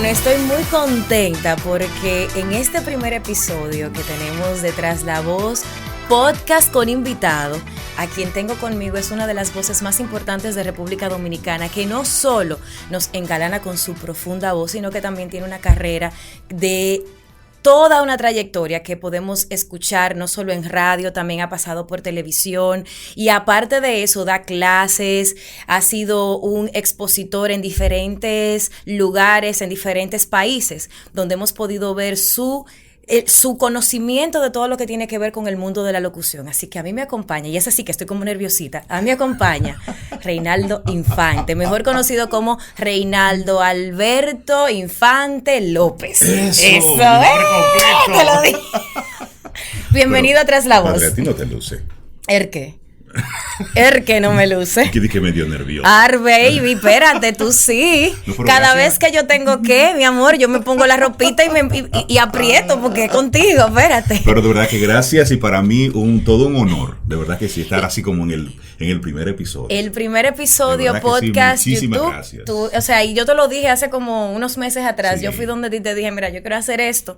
estoy muy contenta porque en este primer episodio que tenemos de Tras la Voz, podcast con invitado, a quien tengo conmigo es una de las voces más importantes de República Dominicana, que no solo nos engalana con su profunda voz, sino que también tiene una carrera de toda una trayectoria que podemos escuchar no solo en radio, también ha pasado por televisión y aparte de eso da clases, ha sido un expositor en diferentes lugares, en diferentes países, donde hemos podido ver su conocimiento de todo lo que tiene que ver con el mundo de la locución. Así que a mí me acompaña, y es así que estoy como nerviosita, a mí me acompaña Reinaldo Infante, mejor conocido como Reinaldo Alberto Infante López. Eso Te lo dije. Bienvenido a Tras la Voz. Padre, a ti no te luce. ¿Qué? Que no me luce. Que me dio nervioso. Baby, espérate, tú sí. No, cada vez que yo tengo que, mi amor, yo me pongo la ropita y aprieto porque es contigo, espérate. Pero de verdad que gracias y para mí todo un honor, de verdad que sí, estar así como en el primer episodio. El primer episodio, podcast, sí, muchísimas YouTube. Gracias. O sea, y yo te lo dije hace como unos meses atrás, Sí. Yo fui donde te dije, mira, yo quiero hacer esto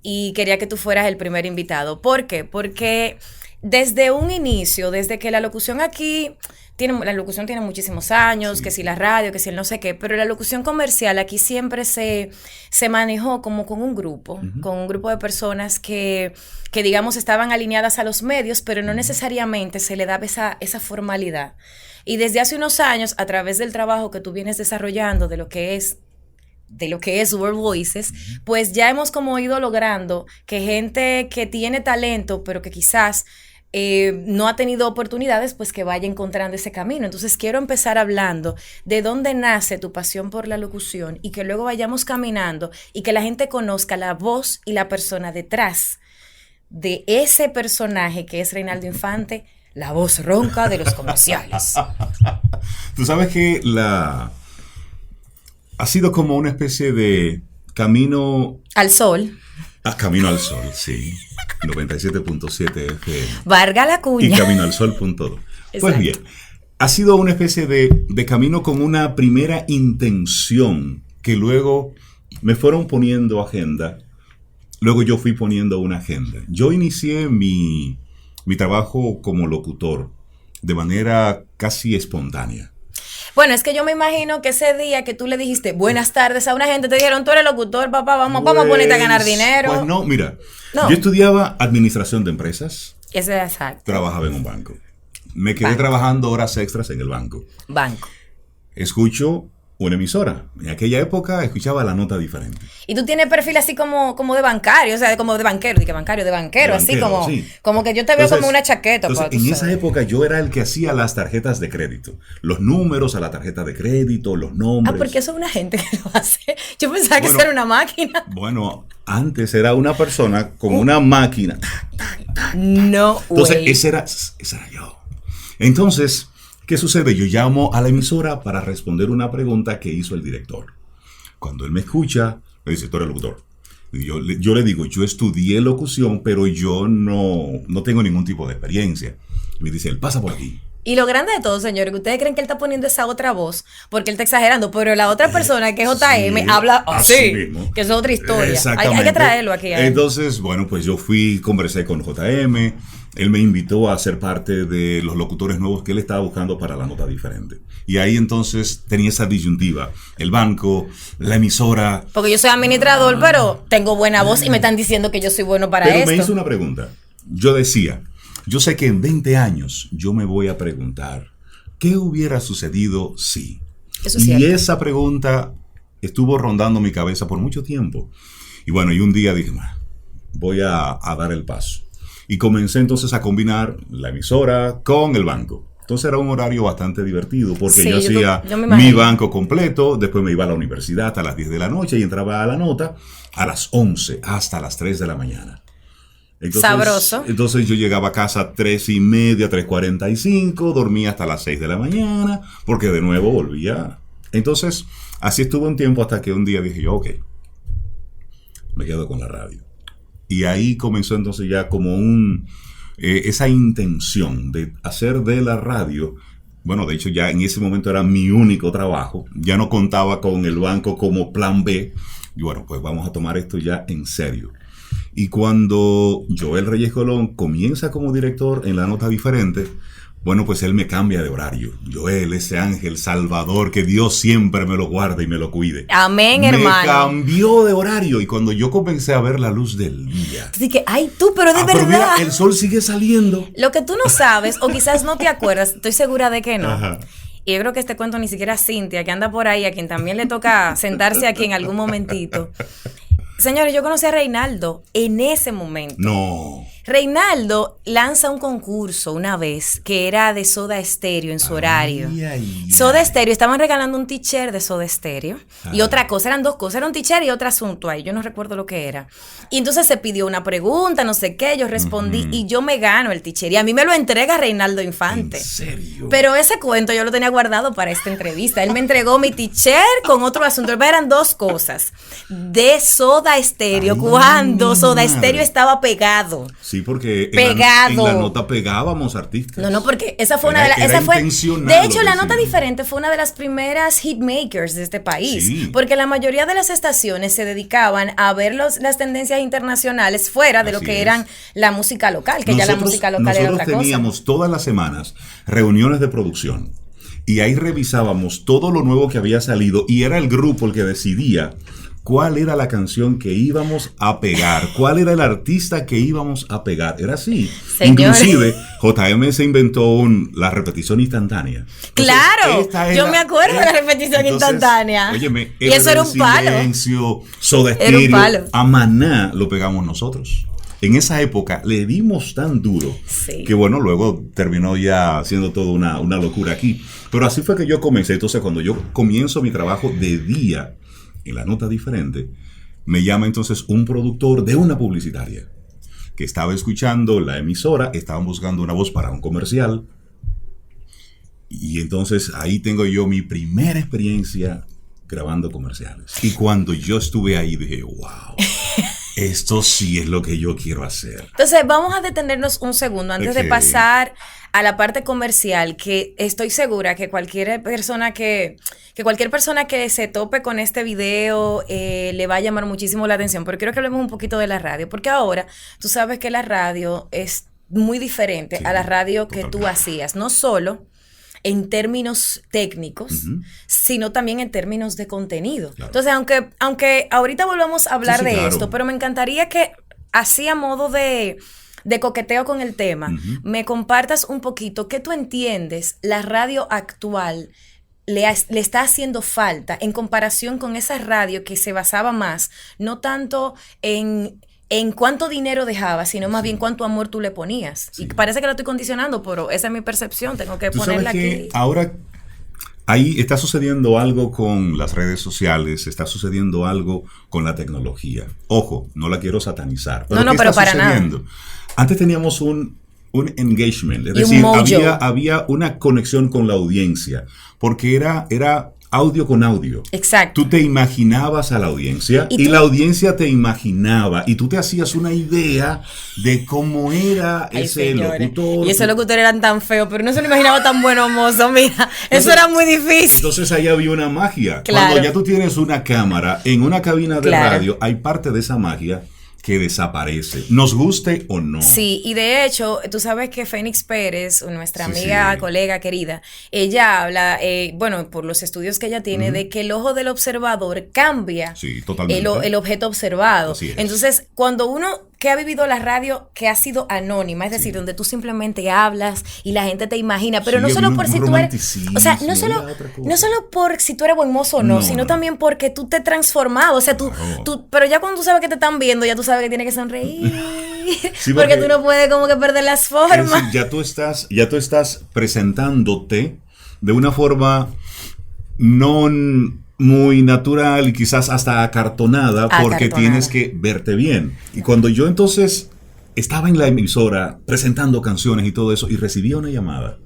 y quería que tú fueras el primer invitado. ¿Por qué? Porque desde un inicio, desde que la locución aquí, la locución tiene muchísimos años, sí, que si la radio, que si el no sé qué, pero la locución comercial aquí siempre se manejó como con un grupo, con un grupo de personas que digamos estaban alineadas a los medios, pero no necesariamente se le daba esa formalidad. Y desde hace unos años, a través del trabajo que tú vienes desarrollando de lo que es World Voices, pues ya hemos como ido logrando que gente que tiene talento, pero que quizás no ha tenido oportunidades, pues que vaya encontrando ese camino. Entonces quiero empezar hablando de dónde nace tu pasión por la locución y que luego vayamos caminando y que la gente conozca la voz y la persona detrás de ese personaje que es Reinaldo Infante, la voz ronca de los comerciales. Tú sabes que ha sido como una especie de camino al sol. Camino al Sol, sí. 97.7 FM. Varga la cuña. Y caminoalsol.do. Pues bien, ha sido una especie de camino con una primera intención que luego me fueron poniendo agenda. Luego yo fui poniendo una agenda. Yo inicié mi trabajo como locutor de manera casi espontánea. Bueno, es que yo me imagino que ese día que tú le dijiste buenas tardes a una gente, te dijeron, tú eres locutor, papá, vamos a ponerte a ganar dinero. Pues no, mira, yo estudiaba administración de empresas. Eso es exacto. Trabajaba en un banco. Me quedé trabajando horas extras en el banco. Escucho una emisora. En aquella época escuchaba La Nota Diferente. Y tú tienes perfil así como de bancario, o sea, como de banquero, de banquero, así como, sí, como que yo te veo como una chaqueta. Entonces, en esa época yo era el que hacía las tarjetas de crédito. Los números a la tarjeta de crédito, los nombres. Porque eso es una gente que lo hace. Yo pensaba que eso era una máquina. Bueno, antes era una persona con una máquina. No, entonces, ese era yo. Entonces, ¿qué sucede? Yo llamo a la emisora para responder una pregunta que hizo el director. Cuando él me escucha, me dice, tú eres locutor. Y yo le digo, yo estudié locución, pero yo no tengo ningún tipo de experiencia. Y me dice, él pasa por aquí. Y lo grande de todo, señores, que ustedes creen que él está poniendo esa otra voz, porque él está exagerando, pero la otra persona, que es JM, habla así mismo, que es otra historia. Hay que traerlo aquí. Entonces, bueno, pues yo conversé con JM. Él me invitó a ser parte de los locutores nuevos que él estaba buscando para La Nota Diferente. Y ahí entonces tenía esa disyuntiva. El banco, la emisora. Porque yo soy administrador, pero tengo buena voz y me están diciendo que yo soy bueno para esto. Pero me hizo una pregunta. Yo decía, yo sé que en 20 años yo me voy a preguntar, ¿qué hubiera sucedido si? Eso es cierto. Y esa pregunta estuvo rondando mi cabeza por mucho tiempo. Y bueno, y un día dije, voy a dar el paso. Y comencé entonces a combinar la emisora con el banco. Entonces era un horario bastante divertido porque yo hacía mi banco completo, después me iba a la universidad a las 10 de la noche y entraba a La Nota a las 11 hasta las 3 de la mañana. Entonces, sabroso. Entonces yo llegaba a casa a 3:30, 3:45, dormía hasta las 6 de la mañana porque de nuevo volvía. Entonces así estuve un tiempo hasta que un día dije yo, ok, me quedo con la radio. Y ahí comenzó entonces ya como esa intención de hacer de la radio Bueno, de hecho ya en ese momento era mi único trabajo. Ya no contaba con el banco como plan B. Y bueno, pues vamos a tomar esto ya en serio. Y cuando Joel Reyes Colón comienza como director en La Nota Diferente, bueno, pues él me cambia de horario. Joel, ese ángel salvador, que Dios siempre me lo guarde y me lo cuide. Amén, hermano. Me cambió de horario y cuando yo comencé a ver la luz del día. Así que, ay, tú, pero de Pero verdad. mira, el sol sigue saliendo. Lo que tú no sabes, o quizás no te acuerdas, estoy segura de que no. Ajá. Y yo creo que este cuento ni siquiera Cintia, que anda por ahí, a quien también le toca sentarse aquí en algún momentito. Señores, yo conocí a Reinaldo en ese momento. No. Reinaldo lanza un concurso una vez que era de Soda Stereo en su horario. Soda Stereo, estaban regalando un t-shirt de Soda Stereo y otra cosa, eran dos cosas, era un t-shirt y otro asunto ahí, yo no recuerdo lo que era. Y entonces se pidió una pregunta, no sé qué, yo respondí y yo me gano el t-shirt y a mí me lo entrega Reinaldo Infante. ¿En serio? Pero ese cuento yo lo tenía guardado para esta entrevista. Él me entregó mi t-shirt con otro asunto. Eran dos cosas de Soda Stereo, cuando Soda Stereo estaba pegado. Sí, porque Pegado. en la nota pegábamos artistas. No, porque esa fue una Era- de las... era Esa fue, intencional de lo hecho, que La Nota hicimos. Diferente fue una de las primeras hitmakers de este país. Sí. Porque la mayoría de las estaciones se dedicaban a ver las tendencias internacionales fuera de lo Así que es. eran la música local, que ya la música local era otra nosotros teníamos cosa. todas las semanas reuniones de producción y ahí revisábamos todo lo nuevo que había salido y era el grupo el que decidía cuál era la canción que íbamos a pegar, cuál era el artista que íbamos a pegar. Era así. Señores. Inclusive, JM se inventó la repetición instantánea. Entonces, Claro, esta yo era- me acuerdo de la repetición instantánea. Óyeme, Y eso era un palo. Silencio, Soda Era un Stereo, palo. a Maná lo pegamos nosotros. En esa época le dimos tan duro Sí. que bueno, luego terminó ya siendo todo una locura aquí. Pero así fue que yo comencé. Entonces cuando yo comienzo mi trabajo de día en La Nota Diferente, me llama entonces un productor de una publicitaria que estaba escuchando la emisora, estaban buscando una voz para un comercial. Y entonces ahí tengo yo mi primera experiencia grabando comerciales. Y cuando yo estuve ahí dije, wow, esto sí es lo que yo quiero hacer. Entonces, vamos a detenernos un segundo antes de Ok. pasar a la parte comercial, que estoy segura que cualquier persona que se tope con este video le va a llamar muchísimo la atención. Pero quiero que hablemos un poquito de la radio, porque ahora tú sabes que la radio es muy diferente Sí, a la radio que tú totalmente. hacías, no solo en términos técnicos, Ujú. sino también en términos de contenido. Claro. Entonces, aunque ahorita volvamos a hablar Sí, de claro. esto, pero me encantaría que, así a modo de coqueteo con el tema, Ujú. me compartas un poquito qué tú entiendes la radio actual le está haciendo falta en comparación con esa radio que se basaba más, no tanto en cuánto dinero dejaba, sino más bien cuánto amor tú le ponías. Sí. Y parece que lo estoy condicionando, pero esa es mi percepción, tengo que Tú sabes ponerla que aquí. ahora ahí está sucediendo algo con las redes sociales, está sucediendo algo con la tecnología. Ojo, no la quiero satanizar. No, ¿qué pero está para nada. sucediendo? Antes teníamos un engagement, es Y un decir, mojo. había una conexión con la audiencia, porque era audio con audio. Exacto. Tú te imaginabas a la audiencia Y y tú- la audiencia te imaginaba y tú te hacías una idea de cómo era Ay, ese señores. locutor. Y esos locutores eran tan feos, pero no se lo imaginaba tan bueno mozo, mira. Eso Entonces- era muy difícil. Entonces ahí había una magia. Claro. Cuando ya tú tienes una cámara en una cabina de Claro. radio, hay parte de esa magia que desaparece, nos guste o no. Sí, y de hecho, tú sabes que Fénix Pérez, nuestra Sí, amiga, sí. colega querida, ella habla, bueno, por los estudios que ella tiene, de que el ojo del observador cambia Sí, totalmente. el objeto observado. Así es. Entonces, cuando uno que ha vivido la radio que ha sido anónima, es decir, donde tú simplemente hablas y la gente te imagina, pero Sí, no solo había por un si tú eres, romanticismo, o sea, no había solo, otra cosa. no solo por si tú eres buen mozo o no, No, sino no. también porque tú te has transformado, o sea, Claro. pero ya cuando tú sabes que te están viendo, ya tú sabes que tienes que sonreír, Sí, porque porque- tú no puedes como que perder las Es formas. decir, ya tú estás presentándote de una forma no muy natural y quizás hasta acartonada porque Acartonada. tienes que verte bien. Y cuando yo entonces estaba en la emisora presentando canciones y todo eso y recibía una llamada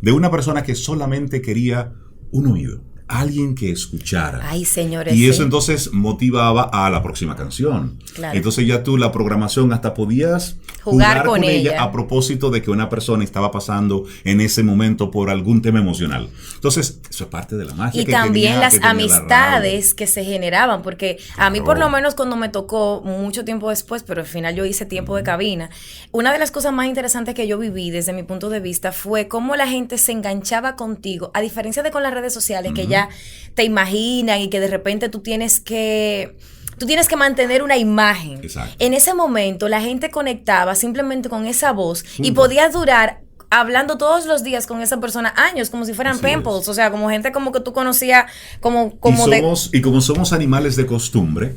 de una persona que solamente quería un oído. alguien que escuchara. Ay, señores. Y eso sí. entonces motivaba a la próxima canción. Claro. Entonces ya tú la programación hasta podías Jugar con ella a propósito de que una persona estaba pasando en ese momento por algún tema emocional. Entonces, eso es parte de la magia. Y que también tenía, las que tenía la amistades radio. que se generaban, porque a mí por lo menos cuando me tocó mucho tiempo después, pero al final yo hice tiempo de cabina, una de las cosas más interesantes que yo viví desde mi punto de vista fue cómo la gente se enganchaba contigo, a diferencia de con las redes sociales, que ya te imaginan y que de repente tú tienes que mantener una imagen. Exacto. En ese momento la gente conectaba simplemente con esa voz y Punto. podía durar hablando todos los días con esa persona años, como si fueran Así pen es. pals, o sea, como gente como que tú conocías como Y como somos animales de costumbre,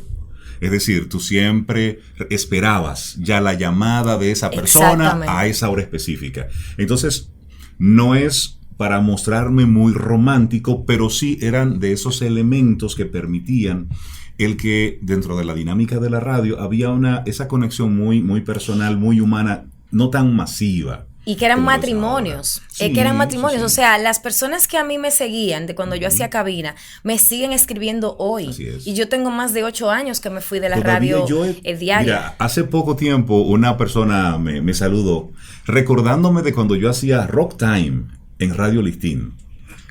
es decir, tú siempre esperabas ya la llamada de esa persona Exactamente. a esa hora específica. Entonces, no es para mostrarme muy romántico, pero sí eran de esos elementos que permitían el que dentro de la dinámica de la radio había esa conexión muy, muy personal, muy humana, no tan masiva. Y que eran como es matrimonios, ahora. que eran Sí, matrimonios, sí, o sí. sea, las personas que a mí me seguían de cuando yo hacía cabina, me siguen escribiendo hoy. Así es. Y yo tengo más de 8 años que me fui de la Todavía radio yo diaria. Mira, hace poco tiempo una persona me saludó recordándome de cuando yo hacía Rock Time en Radio Listín.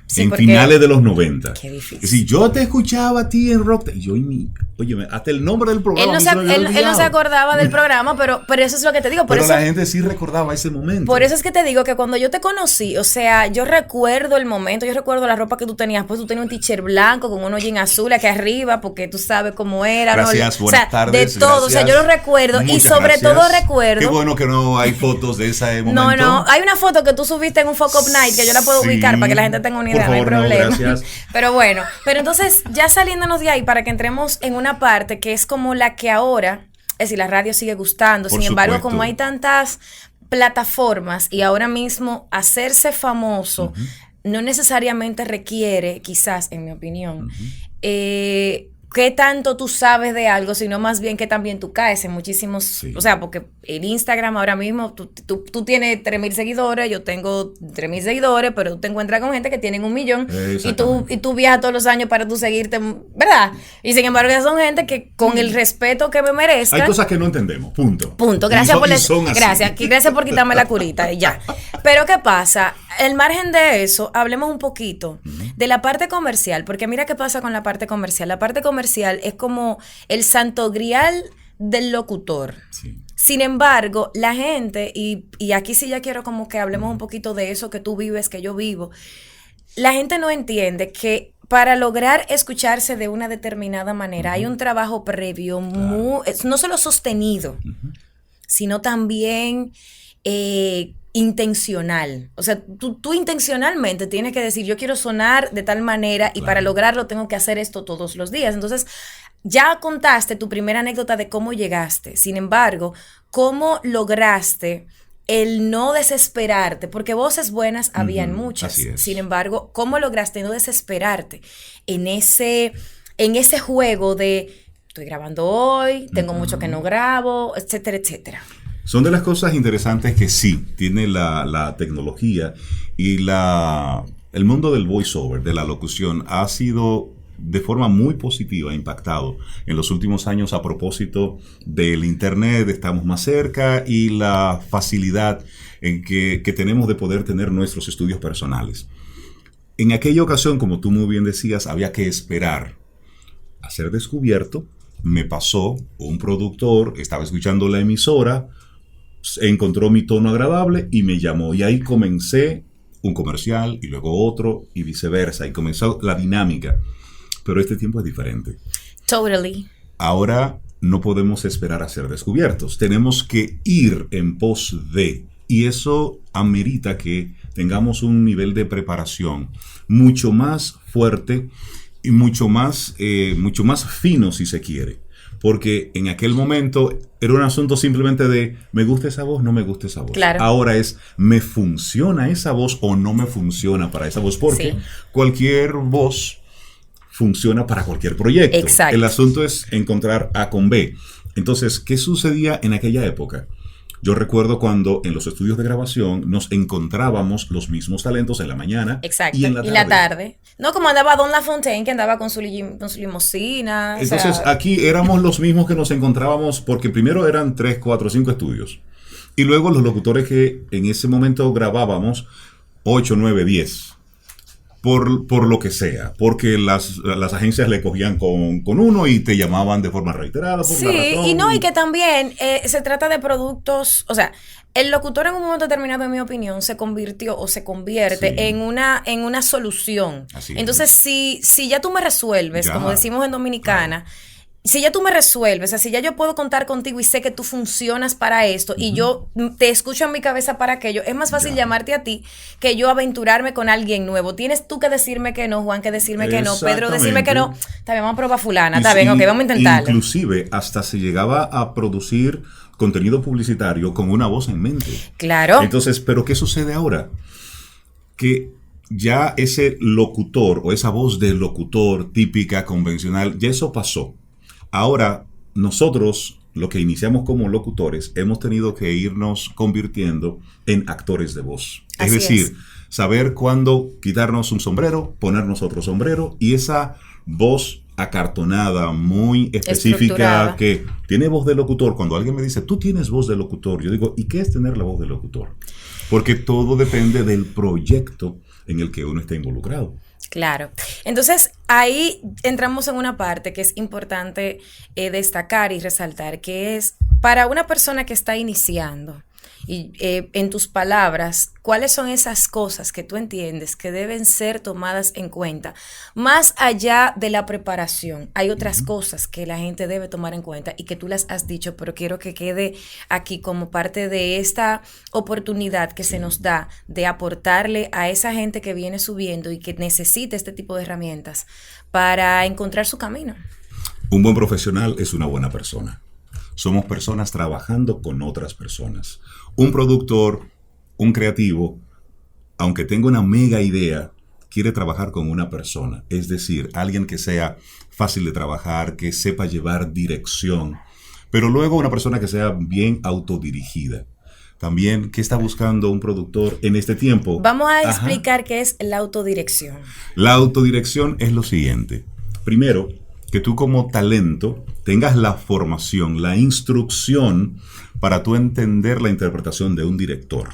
Sí, en porque- finales de los 90. Qué difícil. Si yo te escuchaba a ti en Rock Time, oye, hasta el nombre del programa. Él no, a mí se, me había él no se olvidado. acordaba del programa, pero eso es lo que te digo. Por Pero eso, la gente sí recordaba ese momento. por eso es que te digo que cuando yo te conocí, o sea, yo recuerdo el momento, yo recuerdo la ropa que tú tenías, pues tú tenías un t-shirt blanco con unos jeans azules aquí arriba, porque tú sabes cómo era. Gracias, ¿no? buenas o sea, tardes. de todo, gracias. o sea, yo lo recuerdo y Muchas sobre gracias. todo recuerdo. Qué bueno que no hay fotos de ese momento. No, hay una foto que tú subiste en un Fuck Up Night que yo la puedo Sí. ubicar para que la gente tenga una Por idea, favor, no hay no, problema. gracias. Pero bueno, pero entonces ya saliéndonos de ahí para que entremos en una parte que es como la que ahora, es decir, la radio sigue gustando, Por sin embargo, supuesto. como hay tantas plataformas y ahora mismo hacerse famoso no necesariamente requiere, quizás en mi opinión, qué tanto tú sabes de algo, sino más bien que también tú caes en muchísimos, Sí. o sea, porque en Instagram ahora mismo tú tienes 3,000 seguidores, yo tengo 3,000 seguidores, pero tú te encuentras con gente que tienen 1,000,000 Exactamente. y tú viajas todos los años para tú seguirte, ¿verdad? Y sin embargo, ya son gente que con el respeto que me merezcan. Hay cosas que no entendemos, punto. Punto. Gracias por son así. gracias por quitarme la curita y ya. Pero ¿qué pasa? El margen de eso, hablemos un poquito de la parte comercial, porque mira qué pasa con la parte comercial. La parte comercial es como el santo grial del locutor. Sí. Sin embargo, la gente, y aquí sí ya quiero como que hablemos un poquito de eso que tú vives, que yo vivo, la gente no entiende que para lograr escucharse de una determinada manera hay un trabajo previo no solo sostenido, sino también intencional. O sea, tú intencionalmente tienes que decir, yo quiero sonar de tal manera y para lograrlo tengo que hacer esto todos los días. Entonces, ya contaste tu primera anécdota de cómo llegaste. Sin embargo, ¿cómo lograste el no desesperarte? Porque voces buenas habían muchas. así es. Sin embargo, ¿cómo lograste no desesperarte en ese juego de estoy grabando hoy, tengo mucho que no grabo, etcétera, etcétera? Son de las cosas interesantes que sí tiene la tecnología y el mundo del voiceover, de la locución, ha sido de forma muy positiva impactado en los últimos años a propósito del internet, estamos más cerca y la facilidad en que tenemos de poder tener nuestros estudios personales. En aquella ocasión, como tú muy bien decías, había que esperar a ser descubierto. Me pasó, un productor estaba escuchando la emisora, encontró mi tono agradable y me llamó. Y ahí comencé un comercial y luego otro y viceversa. Y comenzó la dinámica. Pero este tiempo es diferente. Totally. Ahora no podemos esperar a ser descubiertos. Tenemos que ir en pos de. Y eso amerita que tengamos un nivel de preparación mucho más fuerte y mucho más fino, si se quiere. Porque en aquel momento era un asunto simplemente de me gusta esa voz, no me gusta esa voz. Claro. Ahora es me funciona esa voz o no me funciona para esa voz. Porque Sí. cualquier voz funciona para cualquier proyecto. Exacto. El asunto es encontrar A con B. Entonces, ¿qué sucedía en aquella época? Yo recuerdo cuando en los estudios de grabación nos encontrábamos los mismos talentos en la mañana Exacto. y en la tarde. No como andaba Don LaFontaine, que andaba con con su limusina. Entonces, aquí éramos los mismos que nos encontrábamos, porque primero eran 3, 4, 5 estudios. Y luego los locutores que en ese momento grabábamos 8, 9, 10. Por lo que sea, porque las agencias le cogían con uno y te llamaban de forma reiterada por Sí, una razón. y no, y que también se trata de productos, o sea, el locutor en un momento determinado, en mi opinión, se convirtió o se convierte Sí. en una solución. Así es. Entonces, si ya tú me resuelves, Ya. como decimos en Dominicana, si ya tú me resuelves, o sea, si ya yo puedo contar contigo y sé que tú funcionas para esto y yo te escucho en mi cabeza para aquello, es más fácil Ya. llamarte a ti que yo aventurarme con alguien nuevo. Tienes tú que decirme que no, Juan que decirme que no, Pedro decirme que no. Está bien, vamos a probar fulana, está bien, ok, vamos a intentarlo. Inclusive hasta se llegaba a producir contenido publicitario con una voz en mente. Claro. Entonces, ¿pero qué sucede ahora? Que ya ese locutor o esa voz de locutor típica, convencional, ya eso pasó. Ahora, nosotros, lo que iniciamos como locutores, hemos tenido que irnos convirtiendo en actores de voz. Es Así decir, es. saber cuándo quitarnos un sombrero, ponernos otro sombrero, y esa voz acartonada, muy específica, Estructurada. que tiene voz de locutor. Cuando alguien me dice, tú tienes voz de locutor, yo digo, ¿y qué es tener la voz de locutor? Porque todo depende del proyecto en el que uno está involucrado. Claro. Entonces, ahí entramos en una parte que es importante destacar y resaltar, que es para una persona que está iniciando, y en tus palabras, ¿cuáles son esas cosas que tú entiendes que deben ser tomadas en cuenta? Más allá de la preparación, hay otras cosas que la gente debe tomar en cuenta y que tú las has dicho, pero quiero que quede aquí como parte de esta oportunidad que se nos da de aportarle a esa gente que viene subiendo y que necesita este tipo de herramientas para encontrar su camino. Un buen profesional es una buena persona. Somos personas trabajando con otras personas. Un productor, un creativo, aunque tenga una mega idea, quiere trabajar con una persona. Es decir, alguien que sea fácil de trabajar, que sepa llevar dirección, pero luego una persona que sea bien autodirigida. También, ¿qué está buscando un productor en este tiempo? Vamos a Ajá. explicar qué es la autodirección. La autodirección es lo siguiente. Primero, que tú como talento tengas la formación, la instrucción para tú entender la interpretación de un director.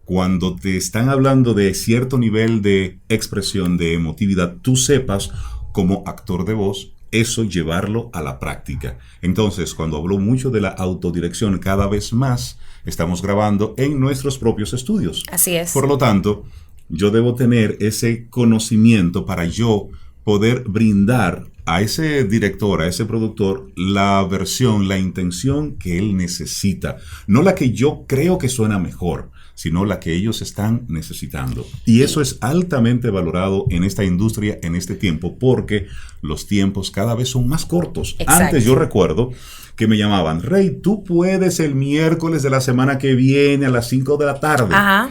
Cuando te están hablando de cierto nivel de expresión, de emotividad, tú sepas como actor de voz eso llevarlo a la práctica. Entonces, cuando hablo mucho de la autodirección, cada vez más estamos grabando en nuestros propios estudios. Así es. Por lo tanto, yo debo tener ese conocimiento para yo poder brindar a ese director, a ese productor, la versión, la intención que él necesita. No la que yo creo que suena mejor, sino la que ellos están necesitando. Y eso es altamente valorado en esta industria, en este tiempo, porque los tiempos cada vez son más cortos. Exacto. Antes yo recuerdo que me llamaban, Rey, tú puedes el miércoles de la semana que viene a las 5 de la tarde. Ajá.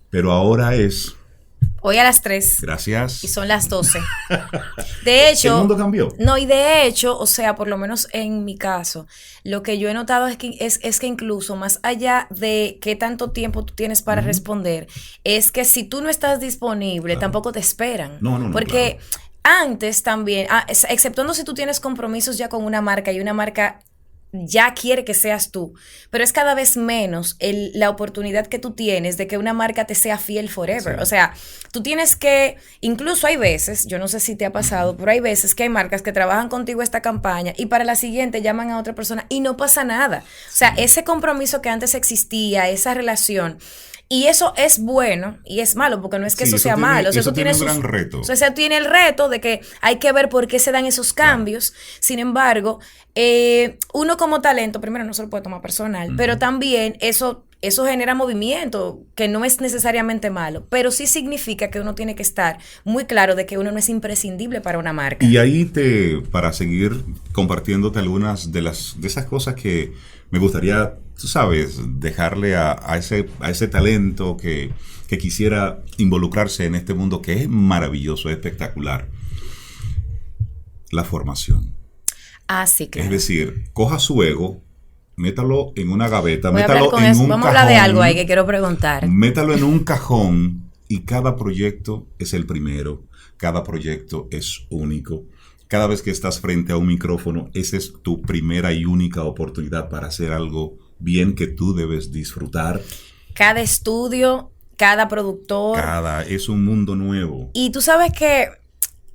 Pero ahora es... Hoy a las 3. Gracias. Y son las 12. De hecho... El mundo cambió. No, y de hecho, o sea, por lo menos en mi caso, lo que yo he notado es que incluso más allá de qué tanto tiempo tú tienes para responder, es que si tú no estás disponible, tampoco te esperan. No, porque antes también, exceptuando si tú tienes compromisos ya con una marca y una marca ya quiere que seas tú, pero es cada vez menos la oportunidad que tú tienes de que una marca te sea fiel forever. Sí. O sea, tú tienes que, incluso hay veces, yo no sé si te ha pasado, pero hay veces que hay marcas que trabajan contigo esta campaña y para la siguiente llaman a otra persona y no pasa nada. O sea, ese compromiso que antes existía, esa relación, y eso es bueno y es malo, porque no es que Sí, eso eso sea tiene- malo. O sea, eso tiene un sus- gran reto. O sea, tiene el reto de que hay que ver por qué se dan esos cambios. Sin embargo, uno como talento, primero no se lo puede tomar personal, pero también eso genera movimiento, que no es necesariamente malo, pero sí significa que uno tiene que estar muy claro de que uno no es imprescindible para una marca. Y ahí para seguir compartiéndote algunas de esas cosas que me gustaría, tú sabes, dejarle a ese talento que quisiera involucrarse en este mundo que es maravilloso, es espectacular. La formación. Ah, sí, claro. Es decir, coja su ego, métalo en una gaveta, Voy a hablar métalo con en eso. un Vamos a hablar de cajón, algo ahí que quiero preguntar. métalo en un cajón y cada proyecto es el primero, cada proyecto es único. Cada vez que estás frente a un micrófono, esa es tu primera y única oportunidad para hacer algo bien que tú debes disfrutar. Cada estudio, cada productor. Es un mundo nuevo. Y tú sabes que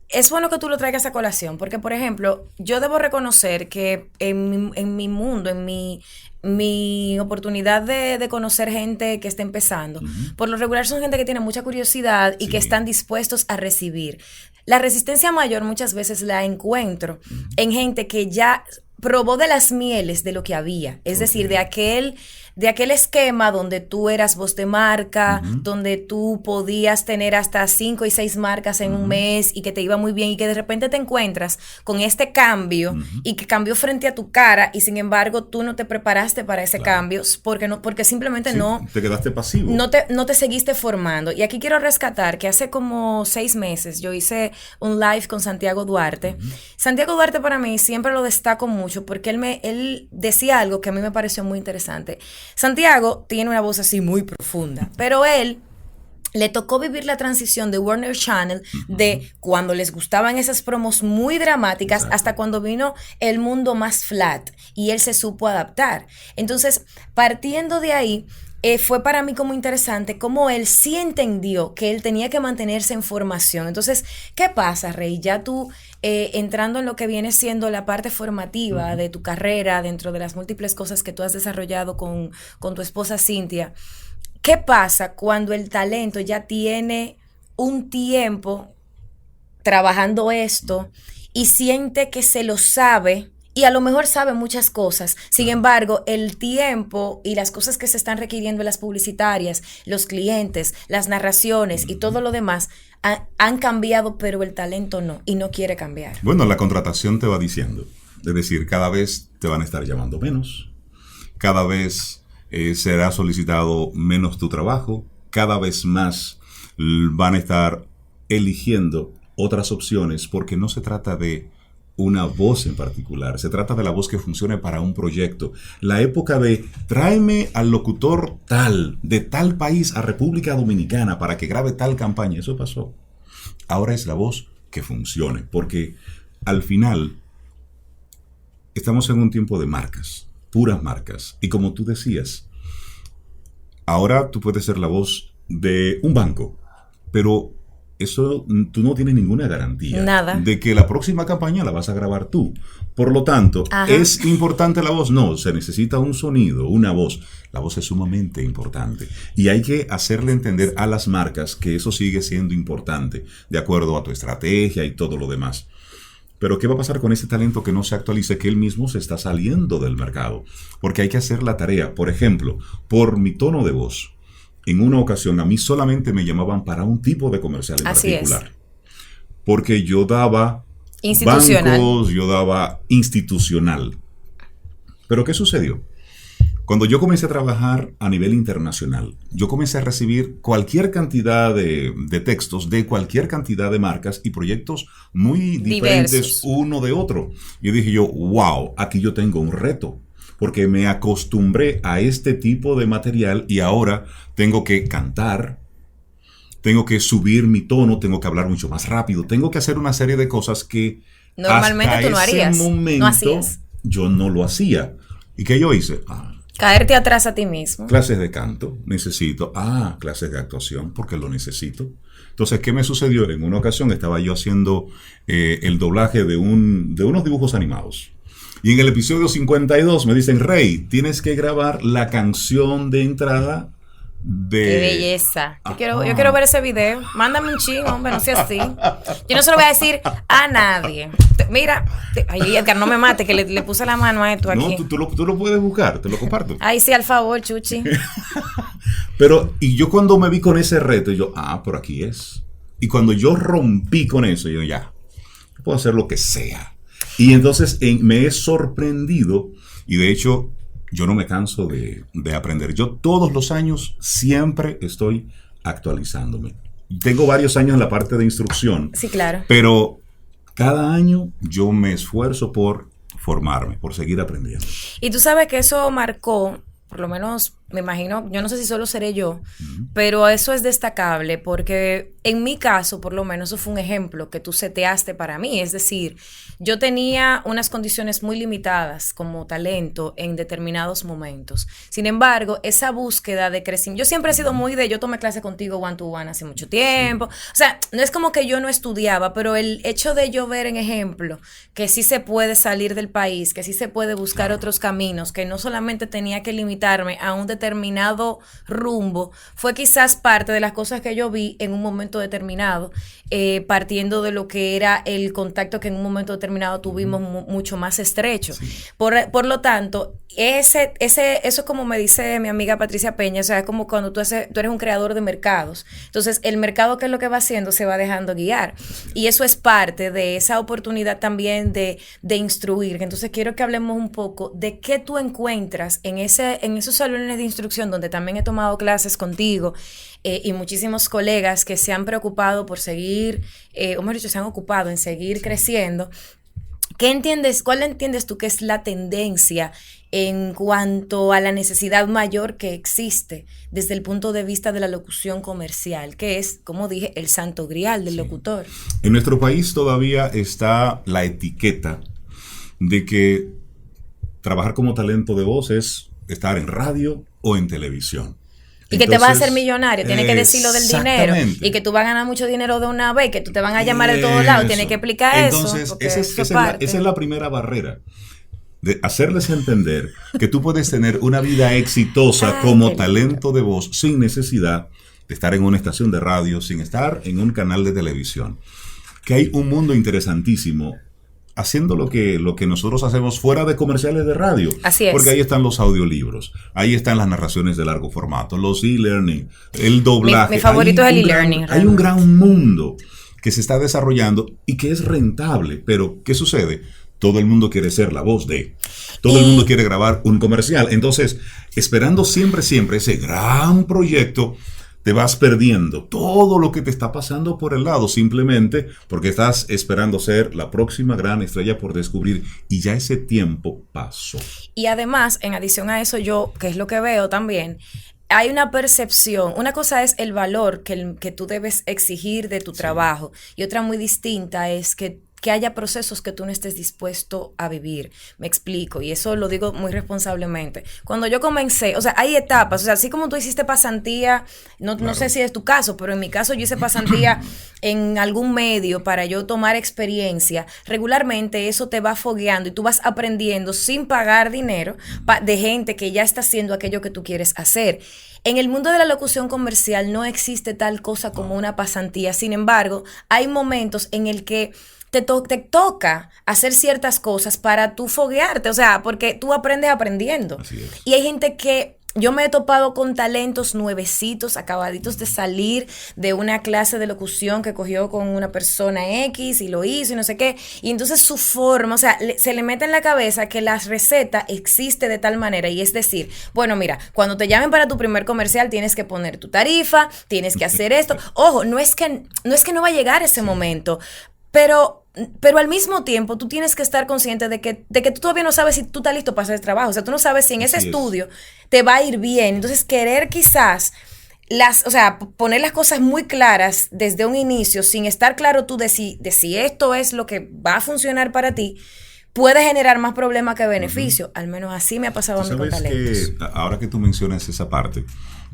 es bueno que tú lo traigas a colación, porque, por ejemplo, yo debo reconocer que en mi mundo, en mi oportunidad de conocer gente que está empezando, por lo regular son gente que tiene mucha curiosidad y que están dispuestos a recibir. La resistencia mayor muchas veces la encuentro en gente que ya probó de las mieles de lo que había, es decir, de aquel esquema donde tú eras voz de marca, donde tú podías tener hasta 5 y 6 marcas en un mes y que te iba muy bien, y que de repente te encuentras con este cambio y que cambió frente a tu cara, y sin embargo tú no te preparaste para ese cambio porque simplemente no te quedaste pasivo. No te seguiste formando. Y aquí quiero rescatar que hace como 6 meses yo hice un live con Santiago Duarte. Santiago Duarte para mí siempre lo destaco mucho porque él decía algo que a mí me pareció muy interesante. Santiago tiene una voz así muy profunda, pero él le tocó vivir la transición de Warner Channel, de cuando les gustaban esas promos muy dramáticas, hasta cuando vino el mundo más flat, y él se supo adaptar. Entonces, partiendo de ahí, fue para mí como interesante cómo él sí entendió que él tenía que mantenerse en formación. Entonces, ¿qué pasa, Rey? Ya tú entrando en lo que viene siendo la parte formativa de tu carrera, dentro de las múltiples cosas que tú has desarrollado con tu esposa Cintia, ¿qué pasa cuando el talento ya tiene un tiempo trabajando esto y siente que se lo sabe? Y a lo mejor sabe muchas cosas. Sin embargo, el tiempo y las cosas que se están requiriendo en las publicitarias, los clientes, las narraciones y todo lo demás han cambiado, pero el talento no, y no quiere cambiar. Bueno, la contratación te va diciendo. Es decir, cada vez te van a estar llamando menos. Cada vez será solicitado menos tu trabajo. Cada vez más van a estar eligiendo otras opciones, porque no se trata de una voz en particular, se trata de la voz que funcione para un proyecto. La época de tráeme al locutor tal, de tal país a República Dominicana para que grabe tal campaña, eso pasó. Ahora es la voz que funcione, porque al final estamos en un tiempo de marcas, puras marcas. Y como tú decías, ahora tú puedes ser la voz de un banco, pero eso tú no tienes ninguna garantía de que la próxima campaña la vas a grabar tú. Por lo tanto, ¿es importante la voz? No, se necesita un sonido, una voz. La voz es sumamente importante. Y hay que hacerle entender a las marcas que eso sigue siendo importante, de acuerdo a tu estrategia y todo lo demás. Pero ¿qué va a pasar con ese talento que no se actualice, que él mismo se está saliendo del mercado? Porque hay que hacer la tarea. Por ejemplo, por mi tono de voz. En una ocasión a mí solamente me llamaban para un tipo de comercial en particular. Porque yo daba bancos, yo daba institucional. Pero ¿qué sucedió? Cuando yo comencé a trabajar a nivel internacional, yo comencé a recibir cualquier cantidad de textos de cualquier cantidad de marcas y proyectos muy diferentes uno de otro. Y dije yo, wow, aquí yo tengo un reto. Porque me acostumbré a este tipo de material y ahora tengo que cantar, tengo que subir mi tono, tengo que hablar mucho más rápido, tengo que hacer una serie de cosas que normalmente hasta tú no harías. Ese momento yo no lo hacía. ¿Y qué yo hice? Caerte atrás a ti mismo. Clases de canto, necesito. Clases de actuación, porque lo necesito. Entonces, ¿qué me sucedió? En una ocasión estaba yo haciendo el doblaje de unos dibujos animados. Y en el episodio 52 me dicen, Rey, tienes que grabar la canción de entrada de... ¡Qué belleza! Yo quiero ver ese video. Mándame un ching, hombre, no sea así. Yo no se lo voy a decir a nadie. Mira, ay, Edgar, no me mate, que le puse la mano a esto aquí. No, tú lo puedes buscar, te lo comparto. Ay, sí, al favor, Chuchi. Pero, y yo cuando me vi con ese reto, yo, por aquí es. Y cuando yo rompí con eso, yo ya, puedo hacer lo que sea. Y entonces me he sorprendido, y de hecho yo no me canso de aprender. Yo todos los años siempre estoy actualizándome. Tengo varios años en la parte de instrucción. Sí, claro. Pero cada año yo me esfuerzo por formarme, por seguir aprendiendo. Y tú sabes que eso marcó, por lo menos me imagino, yo no sé si solo seré yo, pero eso es destacable porque en mi caso, por lo menos, eso fue un ejemplo que tú seteaste para mí. Es decir, yo tenía unas condiciones muy limitadas como talento en determinados momentos. Sin embargo, esa búsqueda de crecimiento, yo siempre he sido muy yo tomé clase contigo one to one hace mucho tiempo. Sí. O sea, no es como que yo no estudiaba, pero el hecho de yo ver en ejemplo que sí se puede salir del país, que sí se puede buscar otros caminos, que no solamente tenía que limitarme a un determinado rumbo, fue quizás parte de las cosas que yo vi en un momento determinado, partiendo de lo que era el contacto que en un momento determinado tuvimos mucho más estrecho. Sí. Por lo tanto, eso como me dice mi amiga Patricia Peña, o sea, es como cuando tú eres un creador de mercados. Entonces, el mercado, ¿qué es lo que va haciendo? Se va dejando guiar. Y eso es parte de esa oportunidad también de instruir. Entonces, quiero que hablemos un poco de qué tú encuentras en esos salones de instrucción donde también he tomado clases contigo y muchísimos colegas que se han preocupado por seguir, o mejor dicho, se han ocupado en seguir creciendo. ¿Cuál entiendes tú que es la tendencia en cuanto a la necesidad mayor que existe desde el punto de vista de la locución comercial, que es, como dije, el santo grial del locutor? En nuestro país todavía está la etiqueta de que trabajar como talento de voz es estar en radio o en televisión. Y que te vas a hacer millonario, tienes que decir lo del dinero. Y que tú vas a ganar mucho dinero de una vez, que tú te van a llamar de todos lados, tienes que explicar entonces, eso. Entonces, esa es la primera barrera. De hacerles entender que tú puedes tener una vida exitosa como talento de voz sin necesidad de estar en una estación de radio, sin estar en un canal de televisión. Que hay un mundo interesantísimo haciendo lo que nosotros hacemos fuera de comerciales de radio. Así es. Porque ahí están los audiolibros, ahí están las narraciones de largo formato, los e-learning, el doblaje. Mi favorito es el e-learning. Hay un gran mundo que se está desarrollando y que es rentable. Pero, ¿qué sucede? Todo el mundo quiere ser la voz de. Todo el mundo quiere grabar un comercial. Entonces, esperando siempre ese gran proyecto, te vas perdiendo todo lo que te está pasando por el lado, simplemente porque estás esperando ser la próxima gran estrella por descubrir, y ya ese tiempo pasó. Y además, en adición a eso, yo, que es lo que veo también, hay una percepción. Una cosa es el valor que tú debes exigir de tu trabajo, y otra muy distinta es que haya procesos que tú no estés dispuesto a vivir. Me explico, y eso lo digo muy responsablemente. Cuando yo comencé, o sea, hay etapas, o sea, así como tú hiciste pasantía, no sé si es tu caso, pero en mi caso yo hice pasantía en algún medio para yo tomar experiencia. Regularmente eso te va fogueando y tú vas aprendiendo sin pagar dinero de gente que ya está haciendo aquello que tú quieres hacer. En el mundo de la locución comercial no existe tal cosa como una pasantía. Sin embargo, hay momentos en el que te toca hacer ciertas cosas para tú foguearte, o sea, porque tú aprendes aprendiendo. Así es. Y hay gente que yo me he topado con talentos nuevecitos, acabaditos de salir de una clase de locución que cogió con una persona X y lo hizo y no sé qué. Y entonces su forma, o sea, se le mete en la cabeza que la receta existe de tal manera. Y es decir, bueno, mira, cuando te llamen para tu primer comercial tienes que poner tu tarifa, tienes que hacer esto. Ojo, no es que no va a llegar ese momento, pero al mismo tiempo tú tienes que estar consciente de que tú todavía no sabes si tú estás listo para hacer el trabajo. O sea, tú no sabes si en ese estudio te va a ir bien. Entonces, querer quizás poner las cosas muy claras desde un inicio, sin estar claro tú de si esto es lo que va a funcionar para ti, puede generar más problema que beneficio. Al menos así me ha pasado a mí con talentos. Ahora que tú mencionas esa parte,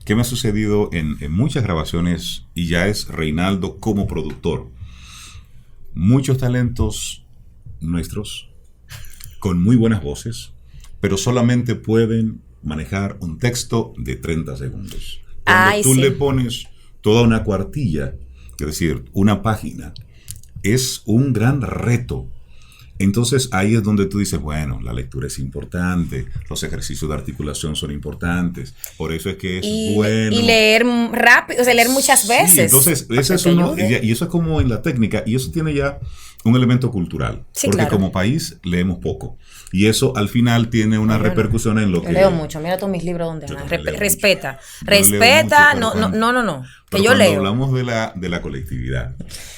¿qué me ha sucedido en muchas grabaciones? Y ya es Reinaldo como productor. Muchos talentos nuestros con muy buenas voces, pero solamente pueden manejar un texto de 30 segundos. Cuando tú le pones toda una cuartilla, es decir, una página, es un gran reto. Entonces ahí es donde tú dices, bueno, la lectura es importante, los ejercicios de articulación son importantes, por eso es que es bueno. Y leer rápido, o sea, leer muchas veces. Sí, entonces ese es uno, y eso es como en la técnica, y eso tiene ya un elemento cultural, sí, porque claro, como país leemos poco, y eso al final tiene una repercusión en lo que... Yo leo mucho, mira todos mis libros donde respeta, no, que yo leo. Cuando hablamos de la colectividad,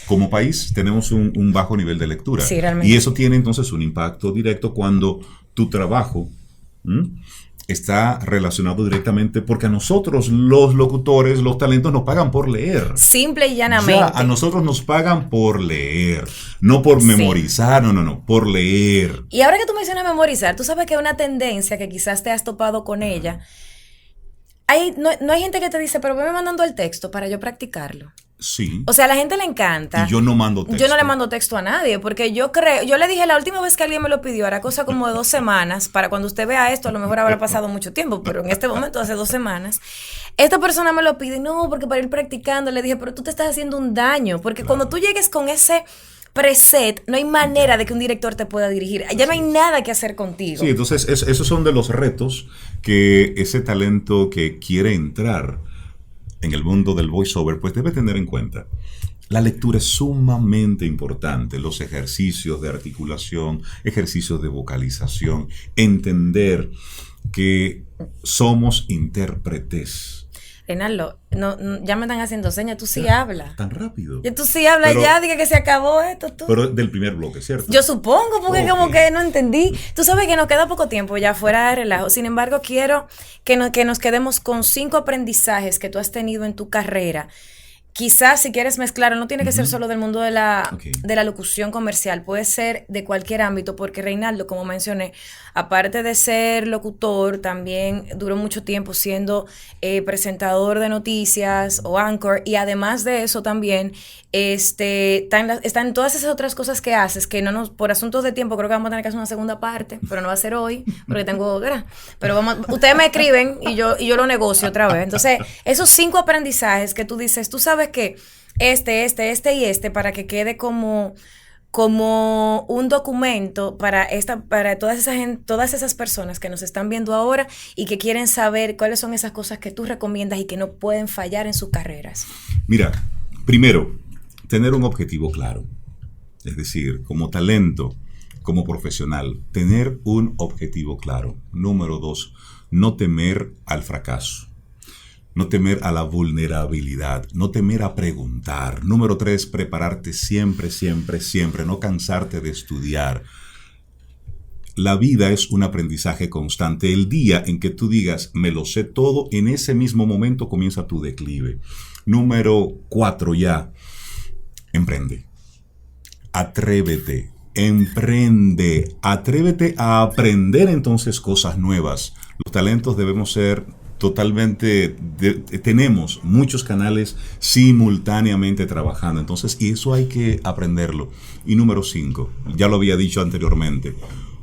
como país tenemos un bajo nivel de lectura, sí, realmente. Y eso tiene entonces un impacto directo cuando tu trabajo está relacionado directamente porque a nosotros, los locutores, los talentos, nos pagan por leer. Simple y llanamente. Ya, a nosotros nos pagan por leer, no por memorizar, no, por leer. Y ahora que tú mencionas memorizar, tú sabes que hay una tendencia que quizás te has topado con ella. No hay gente que te dice, pero veme mandando el texto para yo practicarlo. Sí. O sea, a la gente le encanta. Y yo no mando texto. Yo no le mando texto a nadie, porque yo le dije la última vez que alguien me lo pidió, era cosa como de 2 semanas, para cuando usted vea esto, a lo mejor habrá pasado mucho tiempo, pero en este momento hace 2 semanas, esta persona me lo pide, no, porque para ir practicando, le dije, pero tú te estás haciendo un daño, porque cuando tú llegues con ese preset, no hay manera de que un director te pueda dirigir. Ya no hay nada que hacer contigo. Sí, entonces esos son de los retos que ese talento que quiere entrar en el mundo del voiceover, pues debe tener en cuenta. La lectura es sumamente importante, los ejercicios de articulación, ejercicios de vocalización, entender que somos intérpretes. Reinaldo, ya me están haciendo señas, tú sí hablas. Tan rápido. Y tú sí hablas, ya, dije que se acabó esto. Tú. Pero del primer bloque, ¿cierto? Yo supongo, porque como que no entendí. Tú sabes que nos queda poco tiempo ya fuera de relajo. Sin embargo, quiero que nos quedemos con 5 aprendizajes que tú has tenido en tu carrera. Quizás si quieres mezclar, no tiene que ser solo del mundo de la locución comercial, puede ser de cualquier ámbito, porque Reinaldo, como mencioné, aparte de ser locutor, también duró mucho tiempo siendo presentador de noticias o anchor, y además de eso también están todas esas otras cosas que haces, que por asuntos de tiempo creo que vamos a tener que hacer una segunda parte, pero no va a ser hoy, porque tengo, ¿verdad? Pero ustedes me escriben y yo lo negocio otra vez. Entonces, esos 5 aprendizajes que tú dices, tú sabes que para que quede como un documento para todas esas personas que nos están viendo ahora y que quieren saber cuáles son esas cosas que tú recomiendas y que no pueden fallar en sus carreras. Mira, primero, tener un objetivo claro. Es decir, como talento, como profesional, tener un objetivo claro. Número 2, no temer al fracaso. No temer a la vulnerabilidad, no temer a preguntar. Número 3, prepararte siempre, no cansarte de estudiar. La vida es un aprendizaje constante. El día en que tú digas, me lo sé todo, en ese mismo momento comienza tu declive. Número 4 ya, emprende. Atrévete, emprende, atrévete a aprender entonces cosas nuevas. Los talentos debemos ser totalmente, tenemos muchos canales simultáneamente trabajando, entonces, y eso hay que aprenderlo. Y número 5, ya lo había dicho anteriormente,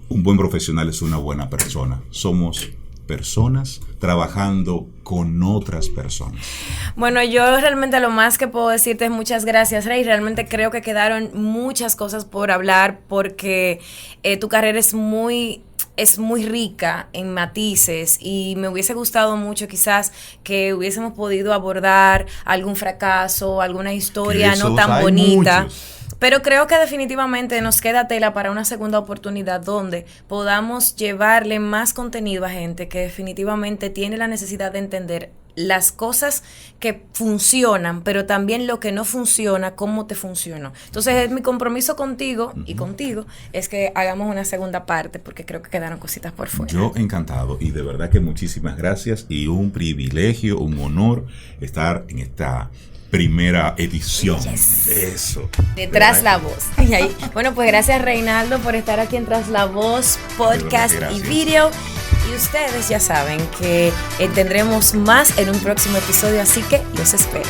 un buen profesional es una buena persona. Somos personas trabajando con otras personas. Bueno, yo realmente lo más que puedo decirte es muchas gracias, Rey. Realmente creo que quedaron muchas cosas por hablar porque tu carrera es muy rica en matices y me hubiese gustado mucho quizás que hubiésemos podido abordar algún fracaso, alguna historia no tan bonita. Muchos. Pero creo que definitivamente nos queda tela para una segunda oportunidad donde podamos llevarle más contenido a gente que definitivamente tiene la necesidad de entender las cosas que funcionan, pero también lo que no funciona, cómo te funcionó. Entonces, mi compromiso contigo y contigo es que hagamos una segunda parte, porque creo que quedaron cositas por fuera. Yo encantado, y de verdad que muchísimas gracias, y un privilegio, un honor estar en esta primera edición. Yes. Eso. De Tras la Voz. Y ahí, bueno, pues gracias, Reinaldo, por estar aquí en Tras la Voz, podcast y video. Y ustedes ya saben que tendremos más en un próximo episodio, así que los espero.